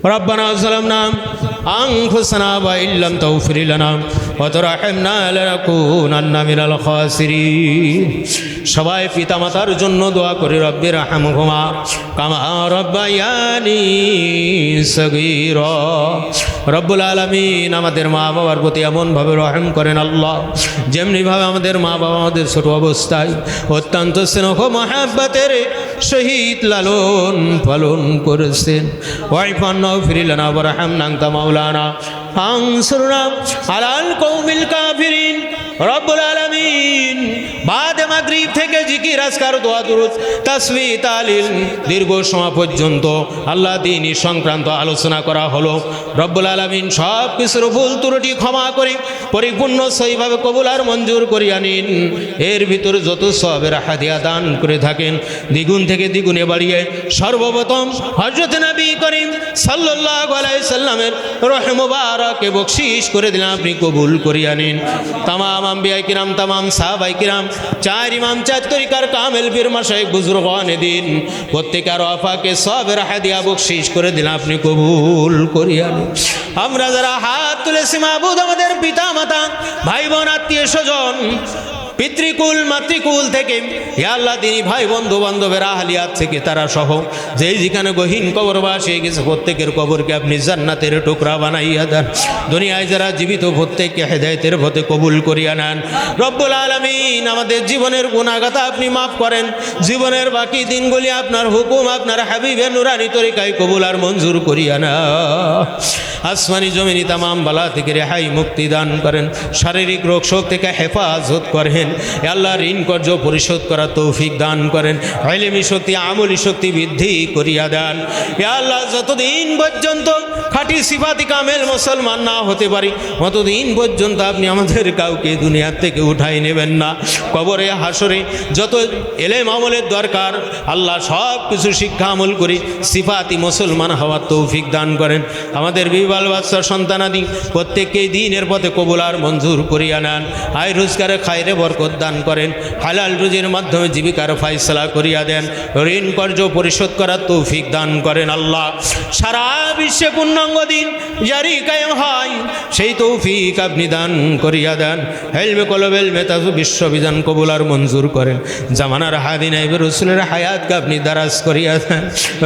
ربنا ظلمنا أنفسنا وإن لم تغفر لنا وترحمنا لنكونن من الخاسرين সবাই পিতামাতার জন্য দোয়া করি রব্বি রাহমহুমা কামা রব্বায়ানি সগীরা। রব্বুল আলামিন আমাদের মা বাবার প্রতি এমনভাবে রহম করেন আল্লাহ, যেমনিভাবে আমাদের মা বাবা আমাদের ছোট অবস্থায় অত্যন্ত স্নেহ মহাব্বতের সহিত লালন পালন করেছেন। ওয়াইফান্না ফিরিলানা ওয়ারহামনা আনতা মাওলানা ফানসুরনা আলাল কওমিল কাফিরিন। রব্বুল আলামিন বাদে মাগরিব থেকে জিকির আজকার দোয়া দুরূদ তাসবিহ তাহলিল দীর্ঘ সময় পর্যন্ত আল্লাহ দ্বীনি সংক্রান্ত আলোচনা করা হলো। রব্বুল আলামিন সব কিছুর ভুল ত্রুটি ক্ষমা করে পরিপূর্ণ সহিভাবে কবুল আর মঞ্জুর করিয়া নিন। এর ভিতরে যত সওয়াবের হাদিয়া দান করে থাকেন দ্বিগুণ থেকে দ্বিগুণে বাড়িয়ে সর্বপ্রথম হযরত নবী করিম সাল্লাল্লাহু আলাইহি সাল্লামের রহ মুবারকে বকশিশ করে দিলেন, আপনি কবুল করিয়া নিন। তামাম আম্বিয়া কিরাম, তামাম সাহাবায়ে কিরাম, চার ইমাম, চার তরিকার কামেল পীর মাশায়েখ বুজুর্গানে দিন প্রত্যেকের আফাকে সওয়াবের হাদিয়া বকশিশ করে দিলেন, আপনি কবুল করিয়া নিন। আমরা যারা হাত তুলেছি মাবুদ আমাদের পিতা মাতা ভাই বোন আত্মীয় স্বজন পিতৃকুল মাতৃকুল থেকে হে আল্লাহ তিনি ভাই বন্ধু বান্ধবের আহলিয়াত থেকে তারা সহ যেই যেখানে গহীন কবরবাস হয়ে গেছে প্রত্যেকের কবরকে আপনি জান্নাতের টুকরা বানাইয়া দেন। দুনিয়ায় যারা জীবিত প্রত্যেককে হেদায়েতের পথে কবুল করিয়া নেন। রব্বুল আলামিন আমাদের জীবনের গুনাহগাতা আপনি মাফ করেন। জীবনের বাকি দিনগুলি আপনার হুকুম আপনার হাবিবের নুরানি তরিকায় কবুল আর মঞ্জুর করিয়া না। আসমানি জমিনি তামাম বালা থেকে রেহাই মুক্তি দান করেন। শারীরিক রোগ শোক থেকে হেফাজত করেন। আল্লাহ ঋণ কর্য পরিশোধ করার তৌফিক দান করেন। ইলমি শক্তি আমলি শক্তি বৃদ্ধি করিয়া দেন। হে আল্লাহ যতদিন পর্যন্ত খাঁটি সিফাতি কামেল মুসলমান না হতে পারি ততদিন পর্যন্ত আপনি আমাদের কাউকে দুনিয়ার থেকে উঠাই নেবেন না। কবরে হাসরে যত এলেম আমলের দরকার আল্লাহ সব কিছু শিক্ষা আমল করি সিফাতি মুসলমান হওয়ার তৌফিক দান করেন। আমাদের বিবাল বাচ্চা সন্তানাদি প্রত্যেককেই দিনের পথে কবুল আর মঞ্জুর করিয়া নেন। আয় রোজগারে খায়রে বরকত দান করেন। হালাল রুজির মাধ্যমে জীবিকার ফায়সালা করিয়া দেন। ঋণ কর্য পরিশোধ করার তৌফিক দান করেন। আল্লাহ সারা বিশ্বে পূর্ণাঙ্গ দিন জারি কায়েম হয় সেই তৌফিক আপনি দান করিয়া দেন। হেলমে কলবেল মেতাজু বিশ্ববিধান কবুল আর মঞ্জুর করেন। জামানার হাদি নাইবে রসুলের হায়াতকে আপনি দারাজ করিয়া দেন।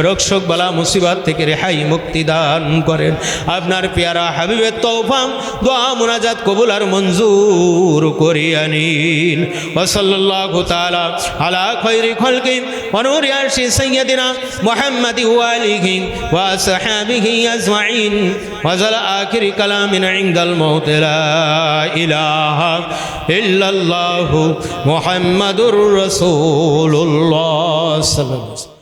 রোগ শোক বালা মুসিবত থেকে রেহাই মুক্তি দান করেন। আপনার পেয়ারা হাবিবের তওফা দোয়া মুনাজাত কবুল আর মঞ্জুর করিয়া নিন। ওয়াসাল্লাল্লাহু তাআলা আলা খায়রি খালকি ওয়া নূরি আরশি সাইয়্যিদিনা মুহাম্মাদি ওয়া আলিহি ওয়া আসহাবিহি আজমাইন ওয়া জালা আখিরি কালামিনা ইনদাল মাউত লা ইলাহা ইল্লাল্লাহু মুহাম্মাদুর রাসূলুল্লাহ সাল্লাল্লাহু আলাইহি ওয়া সাল্লাম।